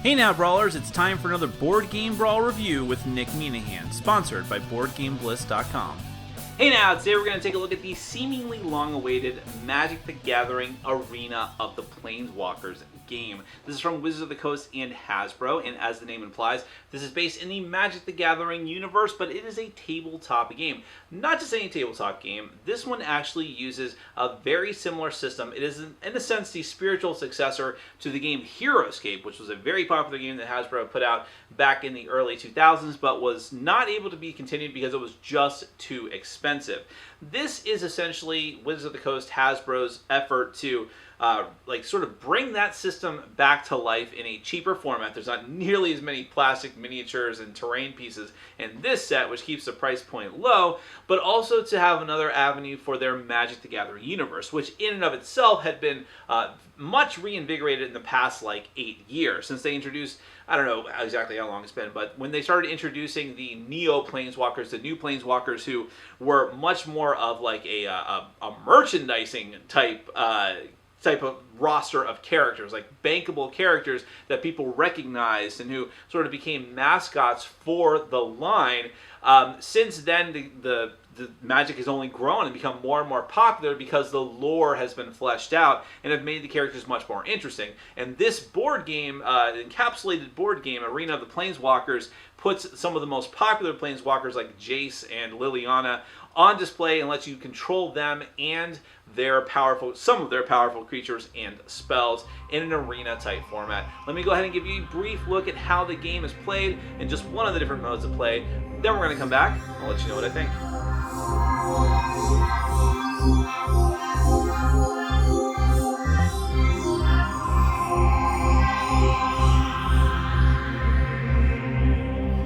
Hey now, Brawlers, it's time for another Board Game Brawl review with Nick Minahan, sponsored by BoardGameBliss.com. Hey now, today we're going to take a look at the seemingly long-awaited Magic the Gathering Arena of the Planeswalkers game. This is from Wizards of the Coast and Hasbro, and as the name implies, this is based in the Magic the Gathering universe, but it is a tabletop game. Not just any tabletop game, this one actually uses a very similar system. It is, in a sense, the spiritual successor to the game Heroescape, which was a very popular game that Hasbro put out back in the early 2000s, but was not able to be continued because it was just too expensive. This is essentially Wizards of the Coast Hasbro's effort to sort of bring that system back to life in a cheaper format. There's not nearly as many plastic miniatures and terrain pieces in this set, which keeps the price point low, but also to have another avenue for their Magic the Gathering universe, which in and of itself had been much reinvigorated in the past 8 years since they introduced, I don't know exactly how long it's been, but when they started introducing the Neo Planeswalkers, the new Planeswalkers who were much more of a merchandising type of roster of characters, like bankable characters that people recognized and who sort of became mascots for the line. Since then, the Magic has only grown and become more and more popular because the lore has been fleshed out and have made the characters much more interesting. And this board game, encapsulated board game, Arena of the Planeswalkers, puts some of the most popular Planeswalkers like Jace and Liliana on display and lets you control them and some of their powerful creatures and spells in an arena type format. Let me go ahead and give you a brief look at how the game is played and just one of the different modes of play. Then we're going to come back and I'll let you know what I think.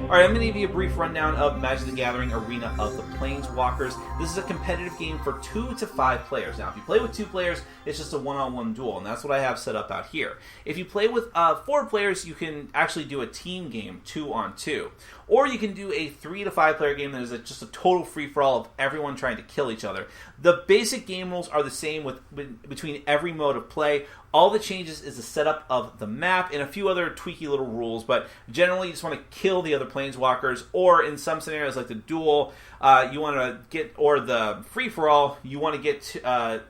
Alright, I'm going to give you a brief rundown of Magic the Gathering Arena of the Planeswalkers. This is a competitive game for 2 to 5 players. Now, if you play with 2 players, it's just a one-on-one duel, and that's what I have set up out here. If you play with 4 players, you can actually do a team game, 2-on-2. Or you can do a 3 to 5 player game that is just a total free-for-all of everyone trying to kill each other. The basic game rules are the same between every mode of play. All the changes is the setup of the map and a few other tweaky little rules, but generally you just want to kill the other Planeswalkers, or in some scenarios like the duel, you want to get, or the free-for-all, you want to get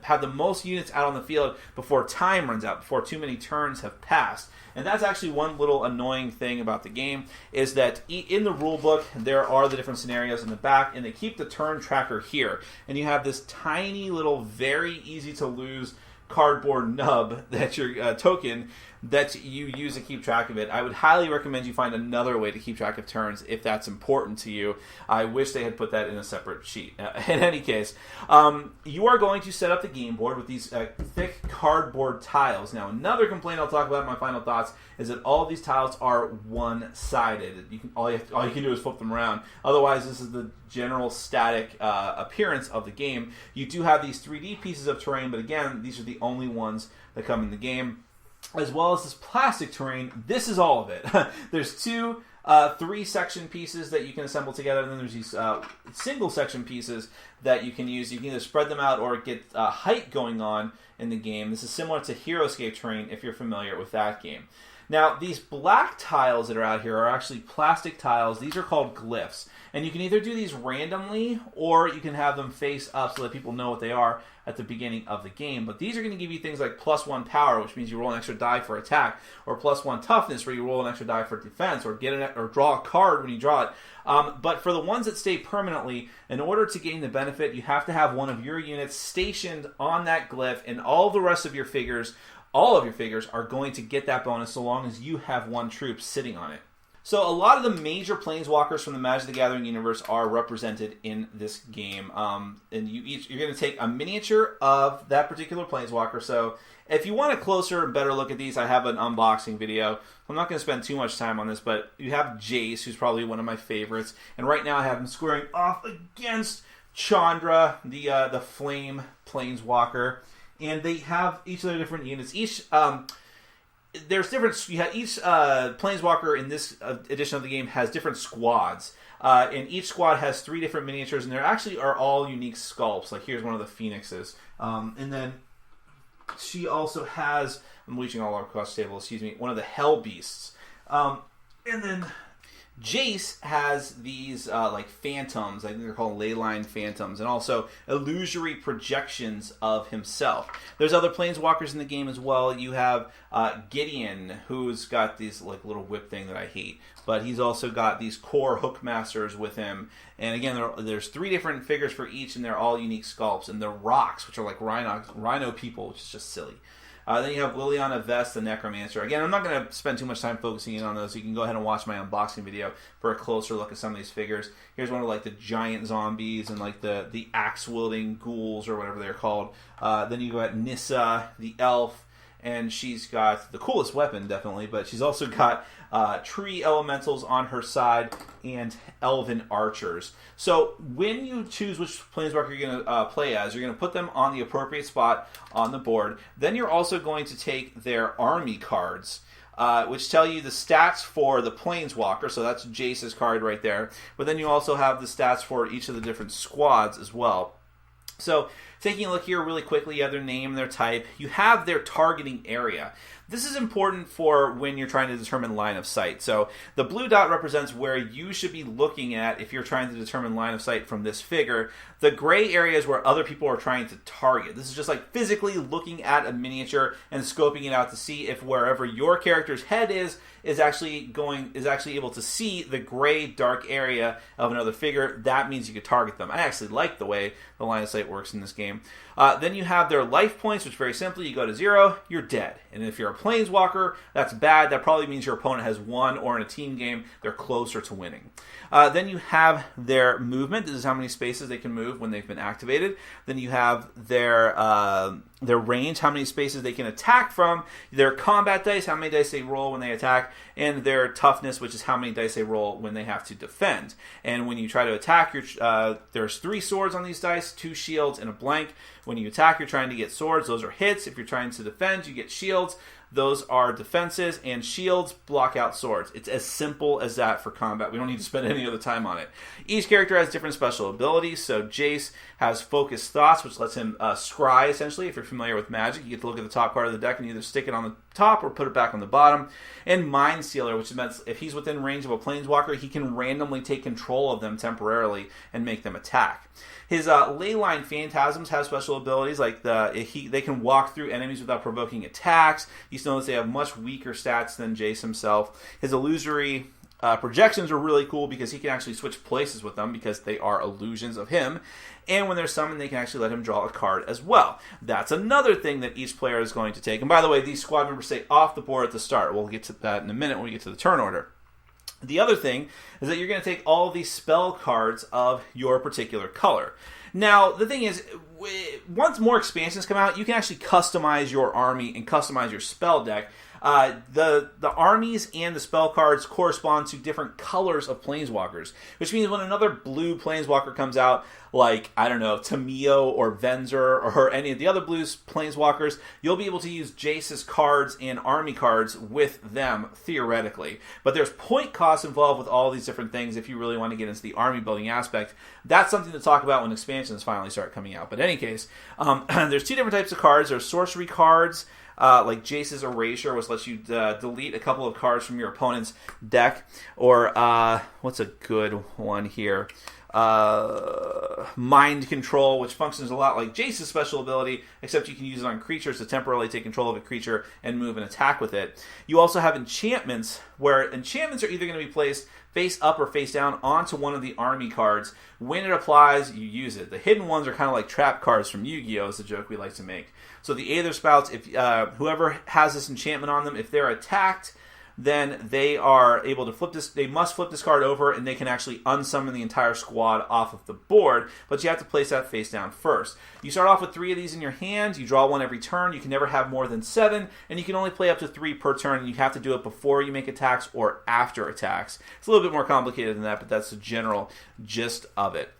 have the most units out on the field before time runs out, before too many turns have passed. And that's actually one little annoying thing about the game, is that in the rule book, there are the different scenarios in the back, and they keep the turn tracker here. And you have this tiny little, very easy to lose cardboard nub that your token that you use to keep track of it. I would highly recommend you find another way to keep track of turns if that's important to you. I wish they had put that in a separate sheet. In any case, you are going to set up the game board with these thick cardboard tiles. Now, another complaint I'll talk about in my final thoughts is that all of these tiles are one-sided. All you can do is flip them around. Otherwise, this is the general static appearance of the game. You do have these 3D pieces of terrain, but again, these are the only ones that come in the game. As well as this plastic terrain, this is all of it. There's 2 3-section pieces that you can assemble together, and then there's these single section pieces that you can use. You can either spread them out or get height going on in the game. This is similar to Heroescape terrain if you're familiar with that game. Now, these black tiles that are out here are actually plastic tiles. These are called Glyphs. And you can either do these randomly, or you can have them face up so that people know what they are at the beginning of the game. But these are going to give you things like +1 power, which means you roll an extra die for attack, or +1 toughness, where you roll an extra die for defense, or draw a card when you draw it. But for the ones that stay permanently, in order to gain the benefit, you have to have one of your units stationed on that glyph, and all the rest of your figures, all of your figures, are going to get that bonus so long as you have 1 troop sitting on it. So a lot of the major Planeswalkers from the Magic the Gathering universe are represented in this game. And you're going to take a miniature of that particular Planeswalker. So if you want a closer and better look at these, I have an unboxing video. I'm not going to spend too much time on this, but you have Jace, who's probably one of my favorites. And right now I have him squaring off against Chandra, the Flame Planeswalker. And they have each of their different units. Each there's different. You have each Planeswalker in this edition of the game has different squads, and each squad has 3 different miniatures, and there actually are all unique sculpts. Like here's one of the Phoenixes, and then she also has. I'm reaching all across the table. Excuse me. One of the Hell Beasts. And then Jace has these like phantoms. I think they're called leyline phantoms, and also illusory projections of himself. There's other planeswalkers in the game as well. You have Gideon, who's got these like little whip thing that I hate, but he's also got these core hookmasters with him. And again, there's 3 different figures for each, and they're all unique sculpts. And the rocks, which are like rhino people, which is just silly. Then you have Liliana Vest, the Necromancer. Again, I'm not going to spend too much time focusing in on those. So you can go ahead and watch my unboxing video for a closer look at some of these figures. Here's one of like the giant zombies and like the axe-wielding ghouls or whatever they're called. Then you got Nissa, the elf, and she's got the coolest weapon, definitely, but she's also got tree elementals on her side and elven archers. So when you choose which planeswalker you're going to play as, you're going to put them on the appropriate spot on the board. Then you're also going to take their army cards, which tell you the stats for the planeswalker. So that's Jace's card right there. But then you also have the stats for each of the different squads as well. So taking a look here really quickly, you have their name, their type. You have their targeting area. This is important for when you're trying to determine line of sight. So the blue dot represents where you should be looking at if you're trying to determine line of sight from this figure. The gray area is where other people are trying to target. This is just like physically looking at a miniature and scoping it out to see if wherever your character's head is actually able to see the gray dark area of another figure. That means you could target them. I actually like the way the line of sight works in this game. Then you have their life points, which very simply, you go to 0, you're dead. And if you're a planeswalker, that's bad. That probably means your opponent has won, or in a team game, they're closer to winning. Then you have their movement. This is how many spaces they can move when they've been activated. Then you have their range, how many spaces they can attack from, their combat dice, how many dice they roll when they attack, and their toughness, which is how many dice they roll when they have to defend. And when you try to attack, there's 3 swords on these dice, 2 shields, and a blank. When you attack, you're trying to get swords. Those are hits. If you're trying to defend, you get shields. Those are defenses, and shields block out swords. It's as simple as that for combat. We don't need to spend any other time on it. Each character has different special abilities. So Jace has Focused Thoughts, which lets him scry, essentially. If you're familiar with Magic, you get to look at the top part of the deck and either stick it on the top or put it back on the bottom. And Mind Sealer, which means if he's within range of a planeswalker, he can randomly take control of them temporarily and make them attack. His Leyline Phantasms have special abilities, like they can walk through enemies without provoking attacks. You notice they have much weaker stats than Jace himself. His illusory projections are really cool because he can actually switch places with them because they are illusions of him. And when they're summoned, they can actually let him draw a card as well. That's another thing that each player is going to take. And by the way, these squad members stay off the board at the start. We'll get to that in a minute when we get to the turn order. The other thing is that you're going to take all these spell cards of your particular color. Now, the thing is, once more expansions come out, you can actually customize your army and customize your spell deck. The armies and the spell cards correspond to different colors of planeswalkers, which means when another blue planeswalker comes out, like, I don't know, Tamio or Venzer or any of the other blue planeswalkers, you'll be able to use Jace's cards and army cards with them, theoretically. But there's point costs involved with all these different things if you really want to get into the army building aspect. That's something to talk about when expansions finally start coming out. But in any case, there's 2 different types of cards. There's sorcery cards, like Jace's Erasure, which lets you delete a couple of cards from your opponent's deck. Or, what's a good one here? Mind Control, which functions a lot like Jace's special ability, except you can use it on creatures to temporarily take control of a creature and move and attack with it. You also have Enchantments, where enchantments are either going to be placed face up or face down onto one of the army cards. When it applies, you use it. The hidden ones are kind of like trap cards from Yu-Gi-Oh! Is the joke we like to make. So the Aether Spouts, if whoever has this enchantment on them, if they're attacked, then they are able to flip this. They must flip this card over, and they can actually unsummon the entire squad off of the board. But you have to place that face down first. You start off with 3 of these in your hand. You draw 1 every turn. You can never have more than 7, and you can only play up to 3 per turn. And you have to do it before you make attacks or after attacks. It's a little bit more complicated than that, but that's the general gist of it.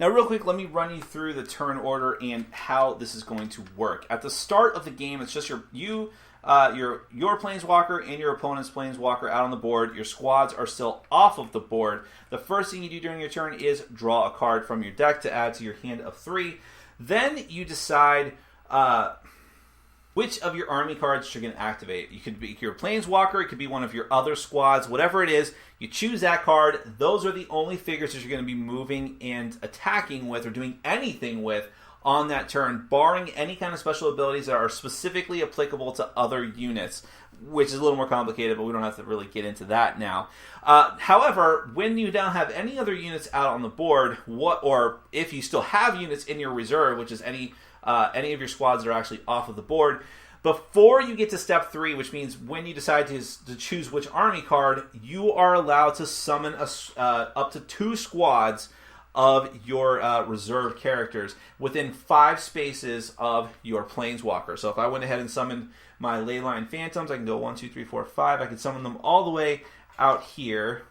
Now, real quick, let me run you through the turn order and how this is going to work. At the start of the game, it's just your planeswalker and your opponent's planeswalker out on the board. Your squads are still off of the board. The first thing you do during your turn is draw a card from your deck to add to your hand of 3. Then you decide which of your army cards you're going to activate. You could be your Planeswalker, it could be one of your other squads, whatever it is. You choose that card. Those are the only figures that you're going to be moving and attacking with or doing anything with on that turn, barring any kind of special abilities that are specifically applicable to other units, which is a little more complicated, but we don't have to really get into that now. However, when you don't have any other units out on the board, or if you still have units in your reserve, which is any of your squads that are actually off of the board, before you get to step 3, which means when you decide to choose which army card, you are allowed to summon up to 2 squads of your reserve characters within 5 spaces of your Planeswalker. So if I went ahead and summoned my Leyline Phantoms, I can go 1, 2, 3, 4, 5. I can summon them all the way out here,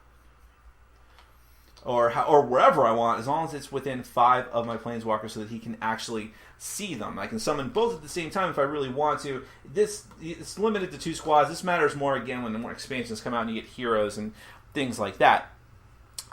or wherever I want, as long as it's within 5 of my Planeswalker, so that he can actually see them. I can summon both at the same time if I really want to. It's limited to 2 squads. This matters more again when the more expansions come out and you get heroes and things like that.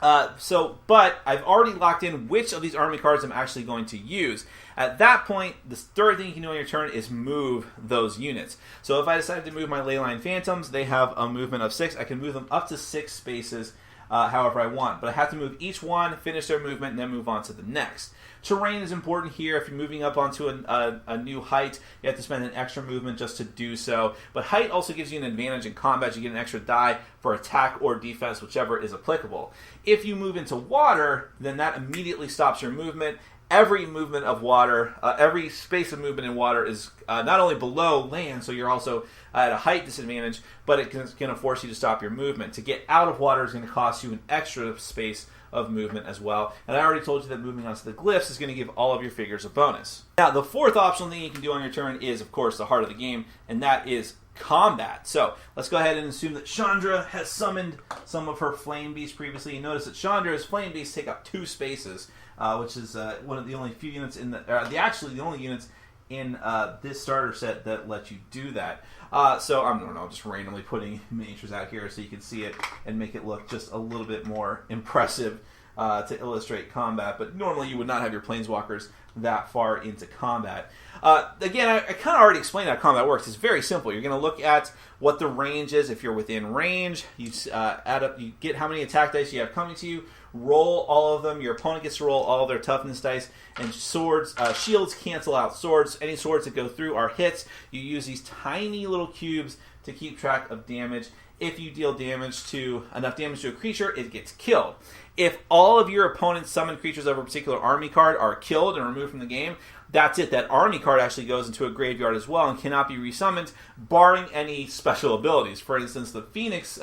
But I've already locked in which of these army cards I'm actually going to use. At that point, the third thing you can do on your turn is move those units. So if I decide to move my Leyline Phantoms, they have a movement of 6. I can move them up to 6 spaces however I want. But I have to move each one, finish their movement, and then move on to the next. Terrain is important here. If you're moving up onto a new height, you have to spend an extra movement just to do so. But height also gives you an advantage in combat. You get an extra die for attack or defense, whichever is applicable. If you move into water, then that immediately stops your movement. Every movement of water, every space of movement in water is not only below land, so you're also at a height disadvantage, but it's going to force you to stop your movement. To get out of water is going to cost you an extra space of movement as well. And I already told you that moving on to the Glyphs is going to give all of your figures a bonus. Now, the fourth optional thing you can do on your turn is, of course, the heart of the game, and that is combat. So let's go ahead and assume that Chandra has summoned some of her Flame Beasts previously. You notice that Chandra's Flame Beasts take up 2 spaces, which is one of the only few units in the only units in this starter set that let you do that. So I don't know, just randomly putting miniatures out here so you can see it and make it look just a little bit more impressive to illustrate combat. But normally you would not have your Planeswalkers that far into combat. Again, I kind of already explained how combat works. It's very simple. You're going to look at what the range is. If you're within range, you add up, you get how many attack dice you have coming to you, roll all of them. Your opponent gets to roll all of their toughness dice, and shields cancel out swords. Any swords that go through are hits. You use these tiny little cubes to keep track of damage. If you deal enough damage to a creature, it gets killed. If all of your opponent's summoned creatures of a particular army card are killed and removed from the game, that's it. That army card actually goes into a graveyard as well and cannot be resummoned, barring any special abilities. For instance, the Phoenixes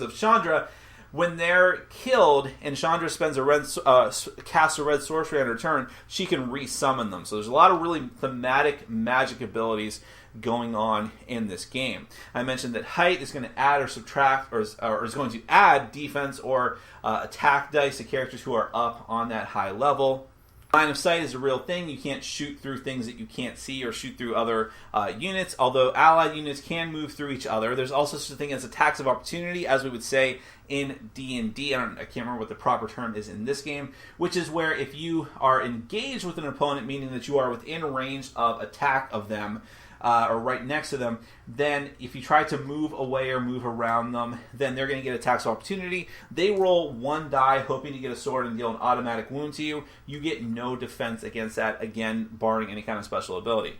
of Chandra, when they're killed and Chandra spends casts a red sorcery on her turn, she can resummon them. So there's a lot of really thematic magic abilities going on in this game. I mentioned that height is going to add or subtract, or is going to add defense or attack dice to characters who are up on that high level. Line of sight is a real thing. You can't shoot through things that you can't see or shoot through other units, although allied units can move through each other. There's also such a thing as attacks of opportunity, as we would say in D&D. I can't remember what the proper term is in this game, which is where if you are engaged with an opponent, meaning that you are within range of attack of them, or right next to them, then if you try to move away or move around them, then they're going to get attacks of opportunity. They roll 1 die hoping to get a sword and deal an automatic wound to you. You get no defense against that, again, barring any kind of special ability.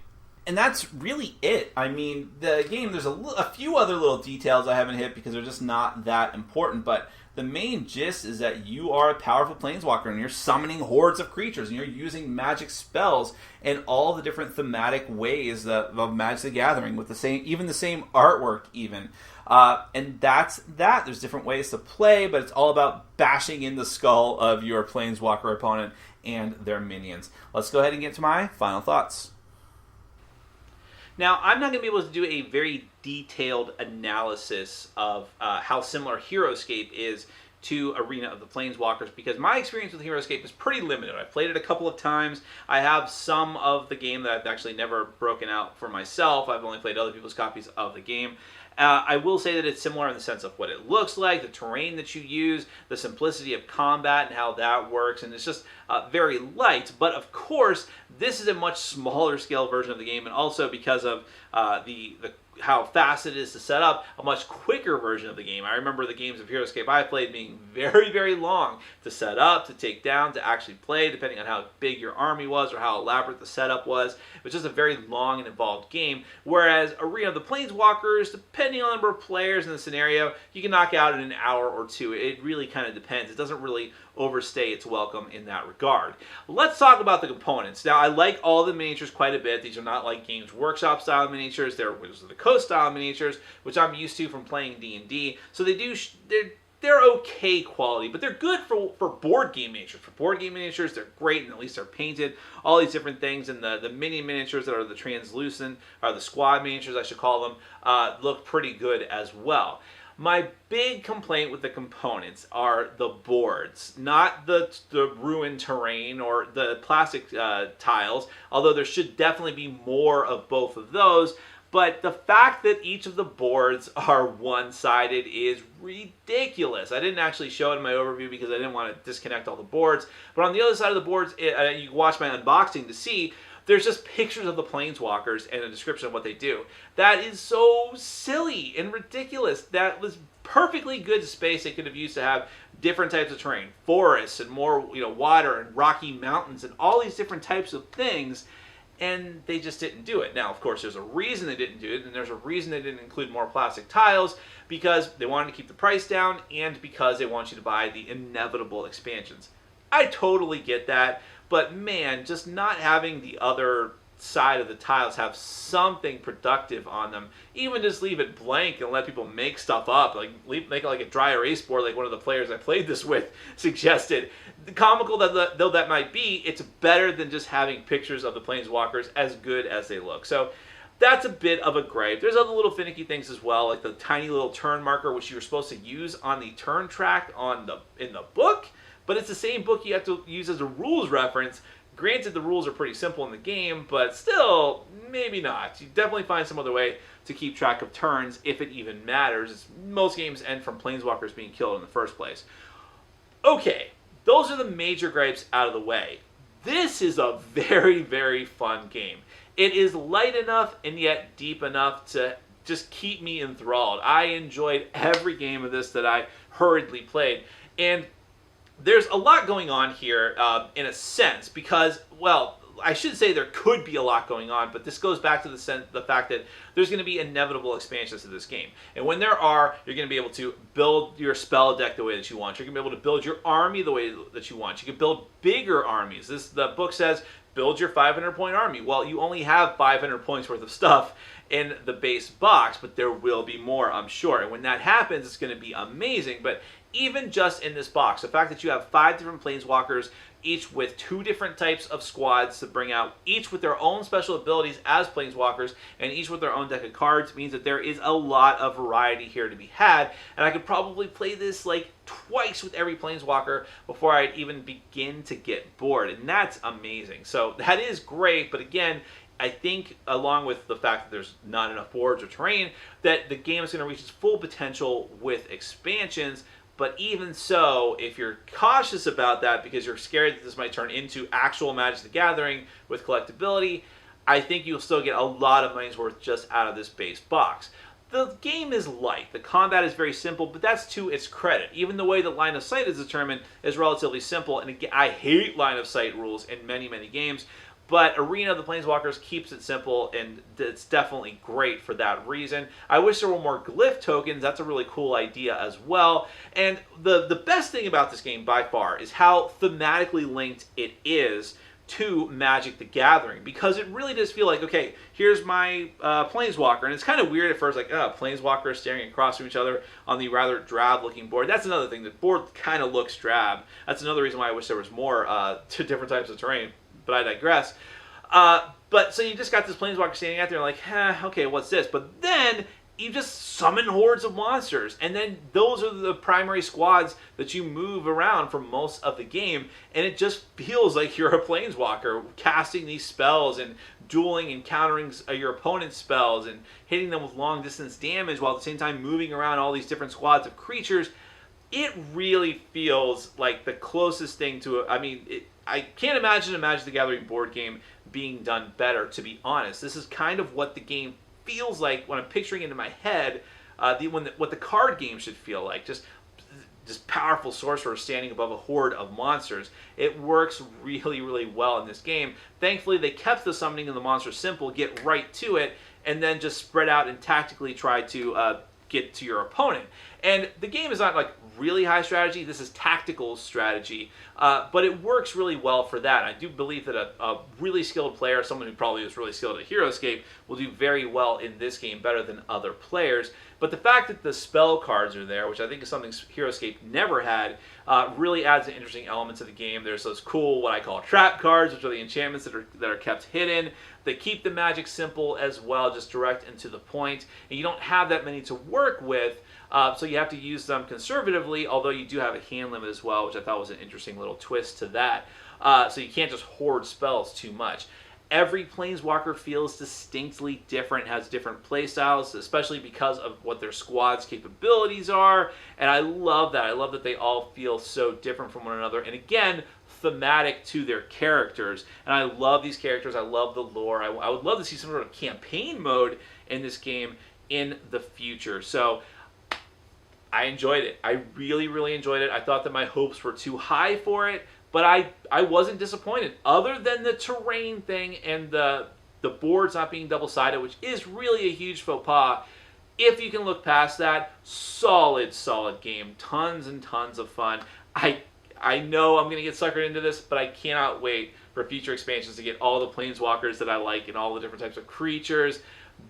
And that's really it. I mean, the game, there's a few other little details I haven't hit because they're just not that important, but the main gist is that you are a powerful Planeswalker and you're summoning hordes of creatures and you're using magic spells in all the different thematic ways of Magic the Gathering with the same artwork even. And that's that. There's different ways to play, but it's all about bashing in the skull of your Planeswalker opponent and their minions. Let's go ahead and get to my final thoughts. Now, I'm not going to be able to do a very detailed analysis of how similar Heroescape is to Arena of the Planeswalkers because my experience with Heroescape is pretty limited. I've played it a couple of times. I have some of the game that I've actually never broken out for myself. I've only played other people's copies of the game. I will say that it's similar in the sense of what it looks like, the terrain that you use, the simplicity of combat and how that works, and it's just very light. But of course, this is a much smaller scale version of the game, and also because of how fast it is to set up, a much quicker version of the game. I remember the games of HeroScape I played being very, very long to set up, to take down, to actually play, depending on how big your army was or how elaborate the setup was. It was just a very long and involved game, whereas Arena of the Planeswalkers, depending on the number of players in the scenario, you can knock out in an hour or two. It really kind of depends. It doesn't really overstay its welcome in that regard. Let's talk about the components. Now, I like all the miniatures quite a bit. These are not like Games Workshop style miniatures. They're Wizards of the Coast style miniatures, which I'm used to from playing D&D. So they're okay quality, but they're good for board game miniatures. For board game miniatures, they're great, and at least they're painted. All these different things, and the mini miniatures that are the translucent, or the squad miniatures, I should call them, look pretty good as well. My big complaint with the components are the boards, not the ruined terrain or the plastic tiles, although there should definitely be more of both of those. But the fact that each of the boards are one-sided is ridiculous. I didn't actually show it in my overview because I didn't want to disconnect all the boards. But on the other side of the boards, you can watch my unboxing to see, there's just pictures of the Planeswalkers and a description of what they do. That is so silly and ridiculous. That was perfectly good space they could have used to have different types of terrain, forests and more, water and rocky mountains and all these different types of things, and they just didn't do it. Now, of course, there's a reason they didn't do it, and there's a reason they didn't include more plastic tiles, because they wanted to keep the price down and because they want you to buy the inevitable expansions. I totally get that, but man, just not having the other side of the tiles have something productive on them, even just leave it blank and let people make stuff up, like make it like a dry erase board, like one of the players I played this with suggested. The comical though that might be, it's better than just having pictures of the Planeswalkers, as good as they look. So that's a bit of a gripe. There's other little finicky things as well, like the tiny little turn marker, which you're supposed to use on the turn track in the book, but it's the same book you have to use as a rules reference. Granted, the rules are pretty simple in the game, but still, maybe not. You definitely find some other way to keep track of turns, if it even matters. Most games end from Planeswalkers being killed in the first place. Okay, those are the major gripes out of the way. This is a very, very fun game. It is light enough and yet deep enough to just keep me enthralled. I enjoyed every game of this that I hurriedly played. And there's a lot going on here in a sense because, well, I should say there could be a lot going on, but this goes back to the fact that there's going to be inevitable expansions to this game. And when there are, you're going to be able to build your spell deck the way that you want. You're going to be able to build your army the way that you want. You can build bigger armies. The book says, build your 500-point army. Well, you only have 500 points worth of stuff in the base box, but there will be more, I'm sure. And when that happens, it's going to be amazing. But even just in this box, the fact that you have 5 different Planeswalkers, each with 2 different types of squads to bring out, each with their own special abilities as Planeswalkers, and each with their own deck of cards, means that there is a lot of variety here to be had. And I could probably play this like twice with every Planeswalker before I'd even begin to get bored. And that's amazing. So that is great, but again, I think along with the fact that there's not enough boards or terrain, that the game is going to reach its full potential with expansions. But even so, if you're cautious about that because you're scared that this might turn into actual Magic the Gathering with collectability, I think you'll still get a lot of money's worth just out of this base box. The game is light. The combat is very simple, but that's to its credit. Even the way the line of sight is determined is relatively simple. And again, I hate line of sight rules in many, many games. But Arena of the Planeswalkers keeps it simple, and it's definitely great for that reason. I wish there were more glyph tokens. That's a really cool idea as well. And the best thing about this game, by far, is how thematically linked it is to Magic the Gathering. Because it really does feel like, okay, here's my Planeswalker. And it's kind of weird at first, like, Planeswalkers staring across from each other on the rather drab-looking board. That's another thing. The board kind of looks drab. That's another reason why I wish there was more to different types of terrain. But I digress. But so you just got this Planeswalker standing out there like, okay, what's this? But then you just summon hordes of monsters. And then those are the primary squads that you move around for most of the game. And it just feels like you're a Planeswalker casting these spells and dueling and countering your opponent's spells and hitting them with long distance damage while at the same time moving around all these different squads of creatures. It really feels like the closest thing to I can't imagine a Magic the Gathering board game being done better, to be honest. This is kind of what the game feels like when I'm picturing it in my head, what the card game should feel like. Just powerful sorcerers standing above a horde of monsters. It works really, really well in this game. Thankfully, they kept the summoning of the monster simple, get right to it, and then just spread out and tactically try to get to your opponent. And the game is not like really high strategy. This is tactical strategy, but it works really well for that. I do believe that a really skilled player, someone who probably is really skilled at HeroScape, will do very well in this game, better than other players. But the fact that the spell cards are there, which I think is something HeroScape never had, really adds an interesting element to the game. There's those cool, what I call trap cards, which are the enchantments that are kept hidden. They keep the magic simple as well, just direct and to the point. And you don't have that many to work with, so you have to use them conservatively, although you do have a hand limit as well, which I thought was an interesting little twist to that. So you can't just hoard spells too much. Every Planeswalker feels distinctly different, has different playstyles, especially because of what their squad's capabilities are, and I love that. I love that they all feel so different from one another, and again, thematic to their characters. And I love these characters. I love the lore. I would love to see some sort of campaign mode in this game in the future. So I enjoyed it. I really, really enjoyed it. I thought that my hopes were too high for it, but I wasn't disappointed. Other than the terrain thing and the boards not being double-sided, which is really a huge faux pas, if you can look past that, solid game. Tons and tons of fun. I know I'm going to get suckered into this, but I cannot wait for future expansions to get all the Planeswalkers that I like and all the different types of creatures.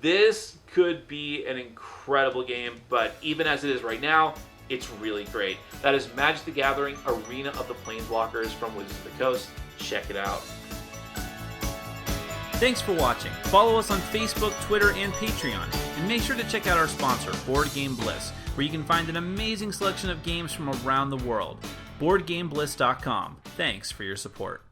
This could be an incredible game, but even as it is right now, it's really great. That is Magic the Gathering Arena of the Planeswalkers from Wizards of the Coast. Check it out. Thanks for watching. Follow us on Facebook, Twitter, and Patreon. And make sure to check out our sponsor, Board Game Bliss, where you can find an amazing selection of games from around the world. BoardGameBliss.com. Thanks for your support.